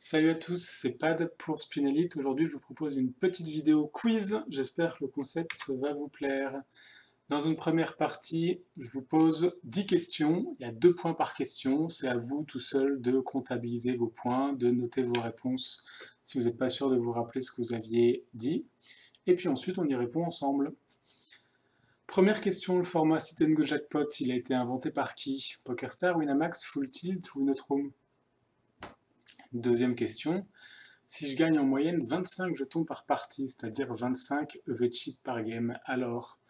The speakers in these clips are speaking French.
Salut à tous, c'est Pad pour Spin Elite. Aujourd'hui, je vous propose une petite vidéo quiz. J'espère que le concept va vous plaire. Dans une première partie, je vous pose 10 questions. Il y a 2 points par question. C'est à vous tout seul de comptabiliser vos points, de noter vos réponses si vous n'êtes pas sûr de vous rappeler ce que vous aviez dit. Et puis ensuite, on y répond ensemble. Première question, le format Sit and Go Jackpot, il a été inventé par qui? PokerStar, Winamax, Full Tilt ou Notroom? Deuxième question, si je gagne en moyenne 25 jetons par partie, c'est-à-dire 25 EV chip par game, alors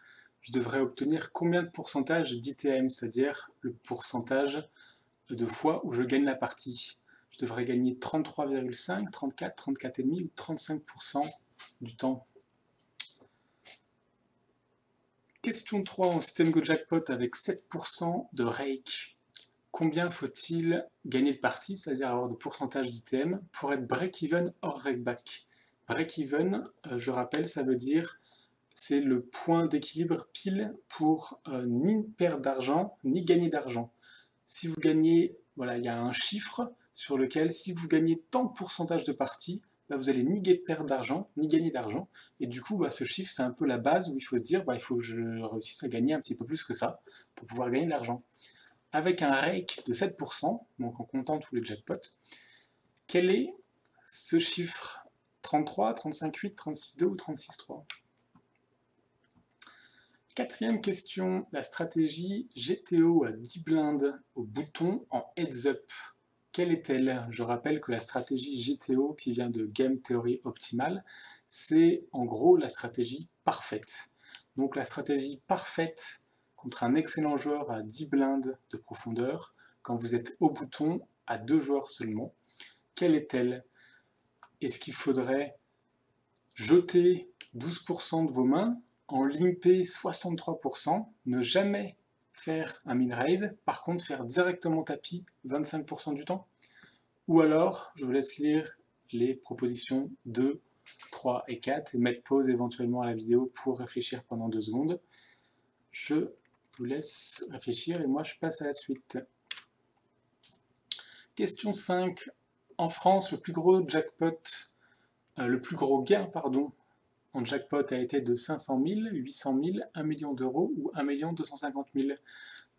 je devrais obtenir combien de pourcentage d'ITM, c'est-à-dire le pourcentage de fois où je gagne la partie? Je devrais gagner 33,5, 34, 34,5 ou 35% du temps. Question 3 en Sit and Go Jackpot avec 7% de rake. Combien faut-il gagner de parties, c'est-à-dire avoir de pourcentage d'ITM, pour être break-even hors rakeback? Break-even, je rappelle, ça veut dire c'est le point d'équilibre pile pour ni perdre d'argent, ni gagner d'argent. Si vous gagnez, voilà, il y a un chiffre sur lequel, si vous gagnez tant de pourcentage de parties, bah, vous allez ni perdre d'argent, ni gagner d'argent. Et du coup, bah, ce chiffre, c'est un peu la base où il faut se dire, bah, il faut que je réussisse à gagner un petit peu plus que ça pour pouvoir gagner de l'argent. Avec un rake de 7%, donc en comptant tous les jackpots, quel est ce chiffre? 33, 35,8, 36,2 ou 36,3? Quatrième question, la stratégie GTO à 10 blindes au bouton en heads up. Quelle est-elle? Je rappelle que la stratégie GTO, qui vient de Game Theory Optimal, c'est en gros la stratégie parfaite. Donc la stratégie parfaite contre un excellent joueur à 10 blindes de profondeur, quand vous êtes au bouton à 2 joueurs seulement. Quelle est-elle? Est-ce qu'il faudrait jeter 12% de vos mains, en limper 63%, ne jamais faire un min-raise, par contre faire directement tapis 25% du temps? Ou alors, je vous laisse lire les propositions 2, 3 et 4 et mettre pause éventuellement à la vidéo pour réfléchir pendant 2 secondes. Je vous laisse réfléchir et moi je passe à la suite. Question 5. En France, le plus gros gain, en jackpot a été de 500 000, 800 000, 1 million d'euros ou 1 250 000.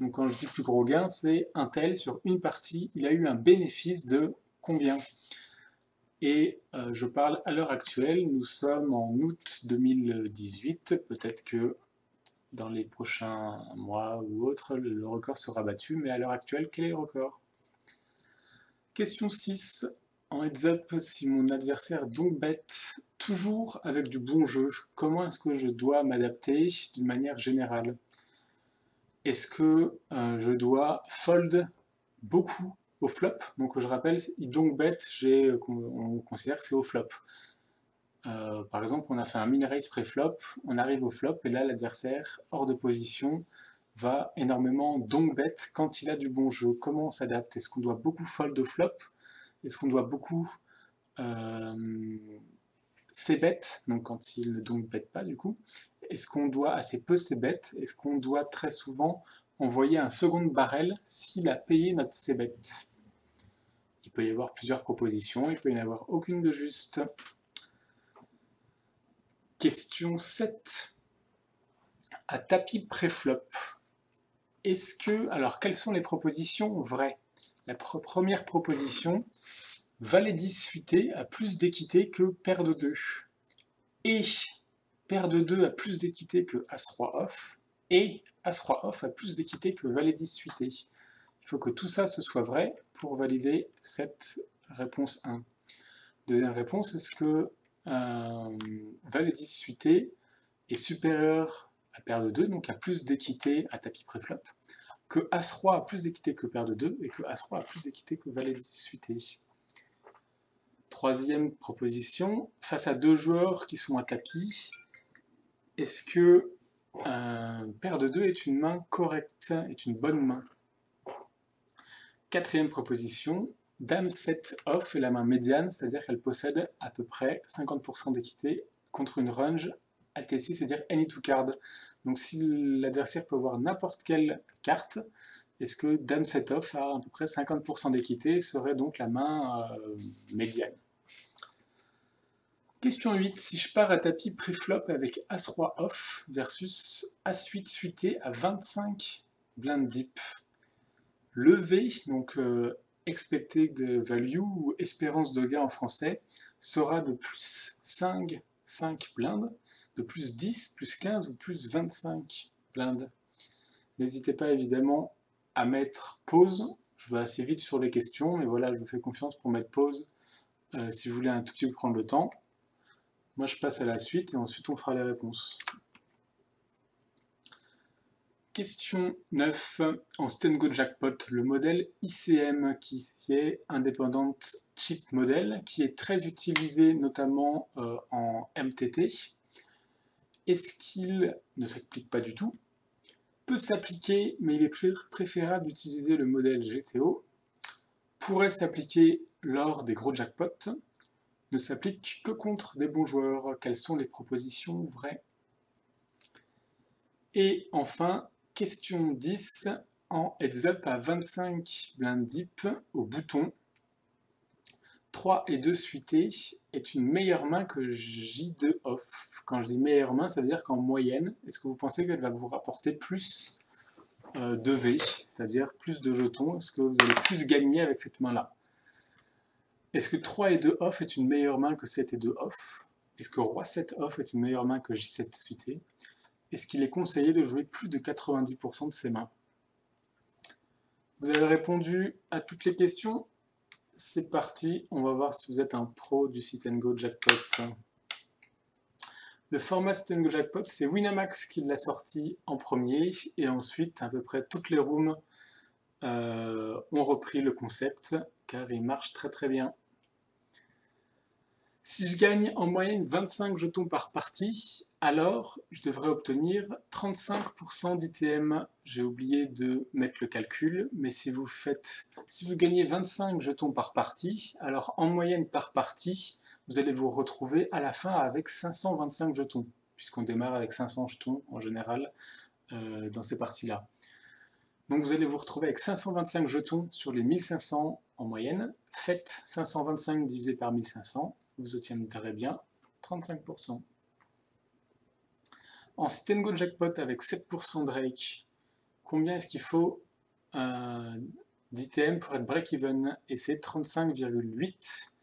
Donc quand je dis plus gros gain, c'est un tel sur une partie, il a eu un bénéfice de combien? Et je parle à l'heure actuelle, nous sommes en août 2018, peut-être que dans les prochains mois ou autres, le record sera battu, mais à l'heure actuelle, quel est le record? Question 6. En heads up, si mon adversaire donc bête toujours avec du bon jeu, comment est-ce que je dois m'adapter d'une manière générale? Est-ce que je dois fold beaucoup au flop? Donc je rappelle, il donc bet, on considère que c'est au flop. Par exemple, on a fait un min-raise pré-flop, on arrive au flop, et là l'adversaire, hors de position, va énormément donc bet quand il a du bon jeu. Comment on s'adapte? Est-ce qu'on doit beaucoup fold au flop? Est-ce qu'on doit beaucoup c-bet, donc quand il ne donc bet pas du coup? Est-ce qu'on doit assez peu c-bet? Est-ce qu'on doit très souvent envoyer un second barrel s'il a payé notre c-bet? Il peut y avoir plusieurs propositions, il peut y en avoir aucune de juste. Question 7. À tapis pré-flop, alors quelles sont les propositions vraies? La première proposition, valet 10 suité a plus d'équité que paire de 2. Et paire de 2 a plus d'équité que As-Roi off. Et As-Roi off a plus d'équité que valet 10 suité. Il faut que tout ça se soit vrai pour valider cette réponse 1. Deuxième réponse, est-ce que valet 10 suité est supérieur à paire de 2, donc a plus d'équité à tapis préflop, que As-Roi a plus d'équité que paire de 2, et que As-Roi a plus d'équité que valet 10 suité. Troisième proposition, face à deux joueurs qui sont à tapis, est-ce que paire de 2 est une main correcte, est une bonne main? Quatrième proposition, Dame 7 off est la main médiane, c'est-à-dire qu'elle possède à peu près 50% d'équité contre une range AT6, c'est-à-dire any two card. Donc si l'adversaire peut avoir n'importe quelle carte, Est-ce que Dame set-off a à peu près 50% d'équité, serait donc la main médiane? Question 8. Si je pars à tapis pré-flop avec As-Roi off versus As-8 suité à 25 blindes deep. Levé, donc expected value ou espérance de gain en français, sera de plus 5 blindes, de plus 10, plus 15 ou plus 25 blindes. N'hésitez pas évidemment à mettre pause. Je vais assez vite sur les questions, mais voilà, je vous fais confiance pour mettre pause si vous voulez un tout petit peu prendre le temps. Moi, je passe à la suite et ensuite on fera les réponses. Question 9. En Stengo Jackpot, le modèle ICM, qui est Independent Chip Model, qui est très utilisé notamment en MTT, est-ce qu'il ne s'applique pas du tout? Peut s'appliquer, mais il est préférable d'utiliser le modèle GTO. Pourrait s'appliquer lors des gros jackpots. Ne s'applique que contre des bons joueurs. Quelles sont les propositions vraies? Et enfin, question 10. En heads-up à 25 blind deep au bouton, 3 et 2 suités est une meilleure main que J2 off. Quand je dis meilleure main, ça veut dire qu'en moyenne, est-ce que vous pensez qu'elle va vous rapporter plus de V, c'est-à-dire plus de jetons? Est-ce que vous allez plus gagner avec cette main-là? Est-ce que 3 et 2 off est une meilleure main que 7 et 2 off? Est-ce que Roi 7 off est une meilleure main que J7 suité? Est-ce qu'il est conseillé de jouer plus de 90% de ses mains? Vous avez répondu à toutes les questions? C'est parti, on va voir si vous êtes un pro du Sit and Go Jackpot. Le format Sit and Go Jackpot, c'est Winamax qui l'a sorti en premier, et ensuite à peu près toutes les rooms ont repris le concept, car il marche très très bien. Si je gagne en moyenne 25 jetons par partie, alors je devrais obtenir 35% d'ITM. J'ai oublié de mettre le calcul, mais si vous gagnez 25 jetons par partie, alors en moyenne par partie, vous allez vous retrouver à la fin avec 525 jetons, puisqu'on démarre avec 500 jetons en général dans ces parties-là. Donc vous allez vous retrouver avec 525 jetons sur les 1500 en moyenne. Faites 525 divisé par 1500. Vous obtiendrez bien 35%. En Sit and Go Jackpot avec 7% de rake, combien est-ce qu'il faut d'ITM pour être break-even? Et c'est 35,8.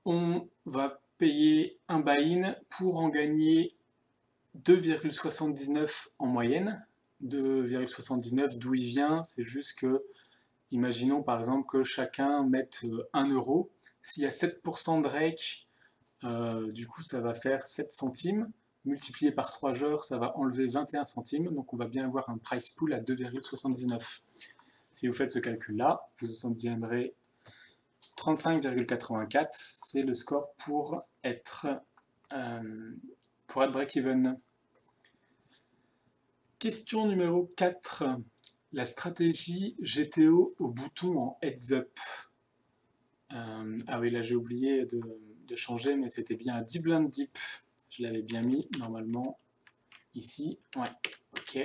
On va payer un buy-in pour en gagner 2,79 en moyenne. 2,79, d'où il vient, c'est juste que, imaginons par exemple que chacun mette 1 euro. S'il y a 7% de rake, du coup ça va faire 7 centimes. Multiplié par 3 joueurs, ça va enlever 21 centimes. Donc on va bien avoir un price pool à 2,79. Si vous faites ce calcul-là, vous obtiendrez 35,84. C'est le score pour être break-even. Question numéro 4. La stratégie GTO au bouton en heads-up. Ah oui, là j'ai oublié de changer, mais c'était bien à 10 blindes deep. Je l'avais bien mis, normalement, ici. Ouais, ok.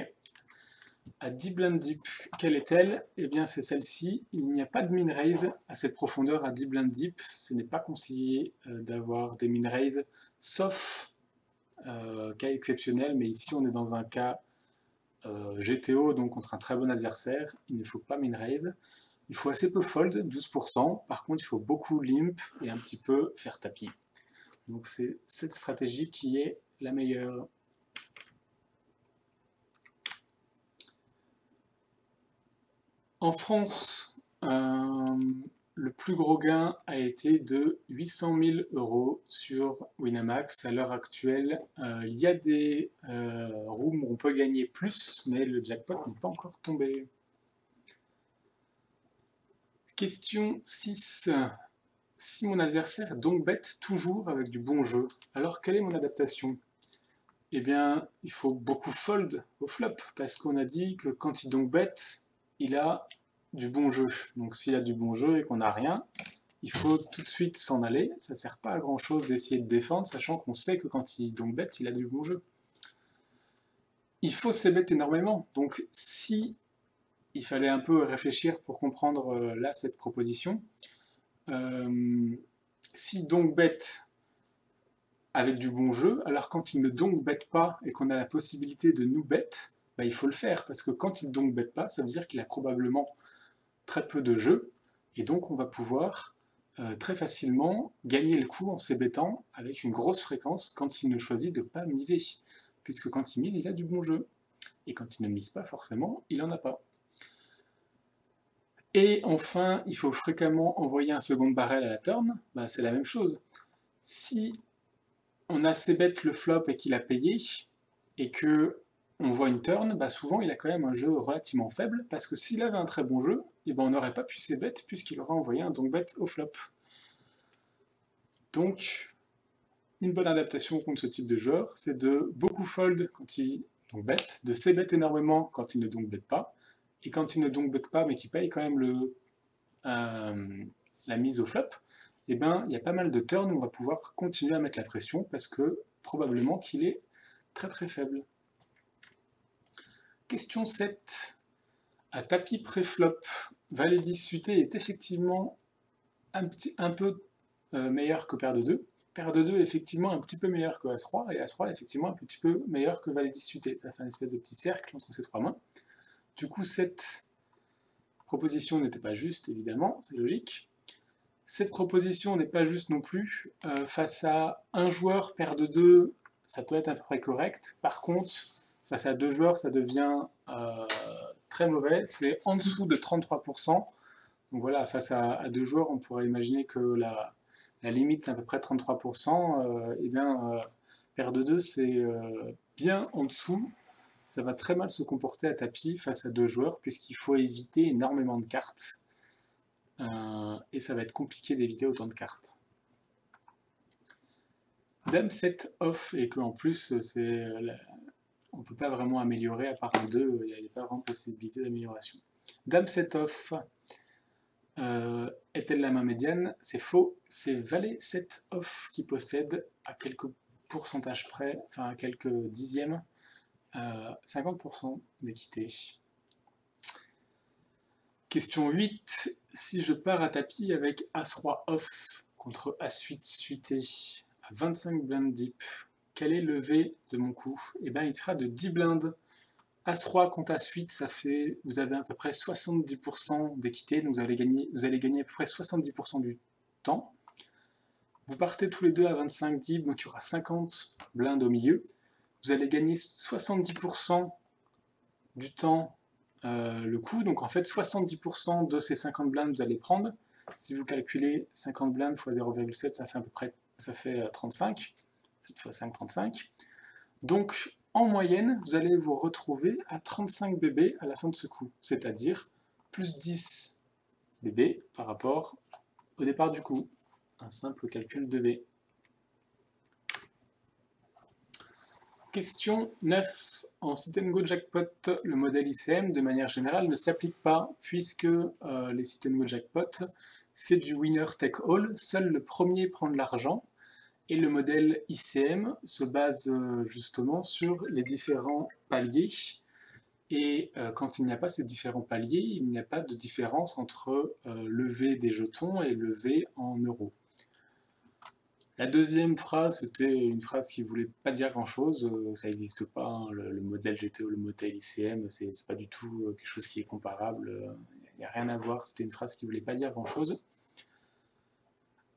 À 10 blindes deep, quelle est-elle? Eh bien, c'est celle-ci. Il n'y a pas de min raise à cette profondeur à 10 blindes deep. Ce n'est pas conseillé d'avoir des min raise, sauf cas exceptionnel, mais ici on est dans un cas GTO, donc contre un très bon adversaire. Il ne faut pas min raise. Il faut assez peu fold, 12%. Par contre, il faut beaucoup limp et un petit peu faire tapis. Donc c'est cette stratégie qui est la meilleure. En France, le plus gros gain a été de 800 000 € sur Winamax. À l'heure actuelle, il y a des rooms où on peut gagner plus, mais le jackpot n'est pas encore tombé. Question 6. Si mon adversaire donc bet toujours avec du bon jeu, alors quelle est mon adaptation? Eh bien, il faut beaucoup fold au flop, parce qu'on a dit que quand il donc bet, il a du bon jeu. Donc s'il a du bon jeu et qu'on n'a rien, il faut tout de suite s'en aller. Ça ne sert pas à grand chose d'essayer de défendre, sachant qu'on sait que quand il donc bet, il a du bon jeu. Il faut s'ébet énormément. Donc si il fallait un peu réfléchir pour comprendre là cette proposition. Si donc bête avec du bon jeu, alors quand il ne donc bête pas et qu'on a la possibilité de nous bête, bah, il faut le faire, parce que quand il donc bête pas, ça veut dire qu'il a probablement très peu de jeux, et donc on va pouvoir très facilement gagner le coup en s'ébêtant avec une grosse fréquence quand il ne choisit de ne pas miser, puisque quand il mise, il a du bon jeu, et quand il ne mise pas forcément, il n'en a pas. Et enfin, il faut fréquemment envoyer un second barrel à la turn, bah, c'est la même chose. Si on a c-bet le flop et qu'il a payé, et que on voit une turn, bah souvent il a quand même un jeu relativement faible, parce que s'il avait un très bon jeu, et ben on n'aurait pas pu c-bet puisqu'il aurait envoyé un donc bet au flop. Donc, une bonne adaptation contre ce type de joueur, c'est de beaucoup fold quand il donc bet, de c-bet énormément quand il ne donc bet pas, et quand il ne donc bet pas mais qu'il paye quand même la mise au flop, et ben il y a pas mal de turns où on va pouvoir continuer à mettre la pression parce que probablement qu'il est très très faible. Question 7. À tapis pré-flop, valet 10 suité est effectivement un peu meilleur que paire de 2. Paire de 2 est effectivement un petit peu meilleur que As-3, et As-3 est effectivement un petit peu meilleur que valet 10 suité. Ça fait une espèce de petit cercle entre ces trois mains. Du coup, cette proposition n'était pas juste, évidemment, c'est logique. Cette proposition n'est pas juste non plus. Face à un joueur, paire de 2, ça peut être à peu près correct. Par contre, face à deux joueurs, ça devient très mauvais. C'est en dessous de 33%. Donc voilà, face à deux joueurs, on pourrait imaginer que la limite, c'est à peu près 33%. Et bien, paire de 2, c'est bien en dessous. Ça va très mal se comporter à tapis face à deux joueurs, puisqu'il faut éviter énormément de cartes. Et ça va être compliqué d'éviter autant de cartes. Dame 7 off, et qu'en plus, on ne peut pas vraiment améliorer, à part un 2, il n'y a pas vraiment possibilité d'amélioration. Dame 7 off, est-elle la main médiane? C'est faux, c'est valet 7 off qui possède, à quelques pourcentages près, enfin à quelques dixièmes, 50% d'équité. Question 8. Si je pars à tapis avec As-Roi off contre As-8 suité à 25 blindes deep, quel est le levé de mon coup? Eh bien, il sera de 10 blindes. As-Roi contre As-8, ça fait, vous avez à peu près 70% d'équité, donc vous allez gagner à peu près 70% du temps. Vous partez tous les deux à 25 deep, donc il y aura 50 blindes au milieu. Vous allez gagner 70% du temps le coup, donc en fait 70% de ces 50 blindes vous allez prendre. Si vous calculez 50 blindes x 0,7, ça fait à peu près 35, 7 x 5, 35. Donc en moyenne, vous allez vous retrouver à 35 bébés à la fin de ce coup, c'est-à-dire plus 10 bébés par rapport au départ du coup. Un simple calcul de B. Question 9. En sit and go jackpot, le modèle ICM, de manière générale, ne s'applique pas, puisque les sit and go jackpot, c'est du winner take all, seul le premier prend de l'argent, et le modèle ICM se base justement sur les différents paliers, et quand il n'y a pas ces différents paliers, il n'y a pas de différence entre lever des jetons et lever en euros. La deuxième phrase, c'était une phrase qui ne voulait pas dire grand-chose, ça n'existe pas, hein, le modèle GTO, le modèle ICM, c'est pas du tout quelque chose qui est comparable, il n'y a rien à voir, c'était une phrase qui ne voulait pas dire grand-chose.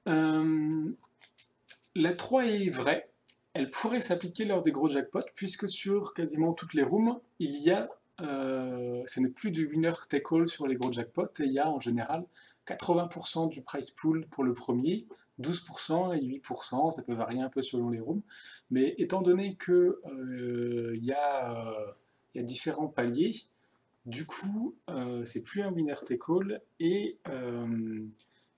La 3 est vraie, elle pourrait s'appliquer lors des gros jackpots, puisque sur quasiment toutes les rooms, il y a, ce n'est plus du winner take all sur les gros jackpots, et il y a en général 80% du prize pool pour le premier, 12% et 8%, ça peut varier un peu selon les rooms, mais étant donné que y a différents paliers, du coup, c'est plus un winner take all, et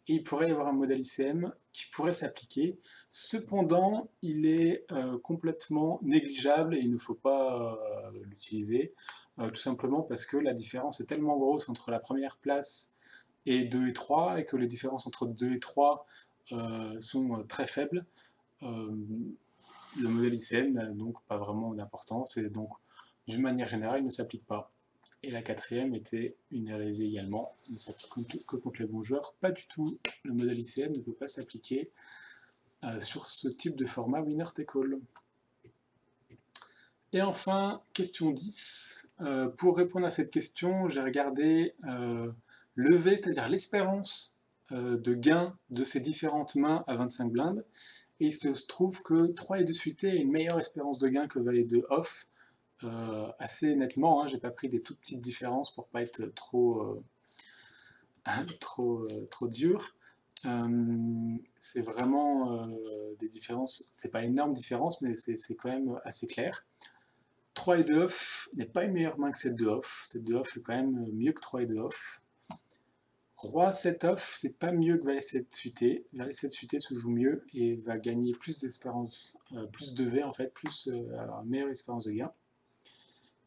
il pourrait y avoir un modèle ICM qui pourrait s'appliquer. Cependant, il est complètement négligeable et il ne faut pas l'utiliser, tout simplement parce que la différence est tellement grosse entre la première place et 2 et 3, et que les différences entre 2 et 3 sont très faibles. Le modèle ICM n'a donc pas vraiment d'importance, et donc d'une manière générale, il ne s'applique pas. Et la quatrième était une hérésie également, ne s'applique que contre les bons joueurs. Pas du tout, le modèle ICM ne peut pas s'appliquer sur ce type de format winner take all. Et enfin, question 10. Pour répondre à cette question, j'ai regardé le V, c'est-à-dire l'espérance de gain de ces différentes mains à 25 blindes. Et il se trouve que 3 et 2 suités a une meilleure espérance de gain que valet 2 off. Assez nettement, hein, j'ai pas pris des toutes petites différences pour pas être trop dur. C'est vraiment des différences, c'est pas énorme différence, mais c'est quand même assez clair. 3 et 2 off n'est pas une meilleure main que 7 2 off. 7 2 off est quand même mieux que 3 et 2 off. Roi 7 off, c'est pas mieux que valet 7 suité. Valet 7 suité se joue mieux et va gagner plus d'espérance, plus de V en fait, plus une meilleure espérance de gain.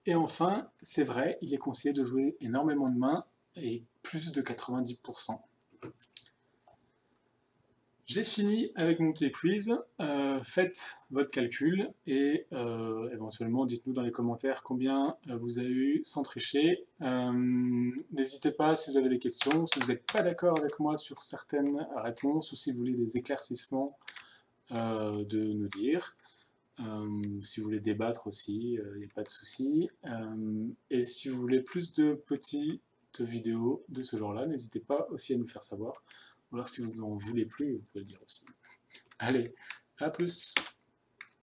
Et enfin, c'est vrai, il est conseillé de jouer énormément de mains et plus de 90%. J'ai fini avec mon petit quiz, faites votre calcul et éventuellement dites-nous dans les commentaires combien vous avez eu sans tricher. N'hésitez pas si vous avez des questions, si vous n'êtes pas d'accord avec moi sur certaines réponses ou si vous voulez des éclaircissements de nous dire. Si vous voulez débattre aussi, il n'y a pas de souci. Et si vous voulez plus de petites vidéos de ce genre-là, n'hésitez pas aussi à nous faire savoir. Ou alors si vous n'en voulez plus, vous pouvez le dire aussi. Allez, à plus!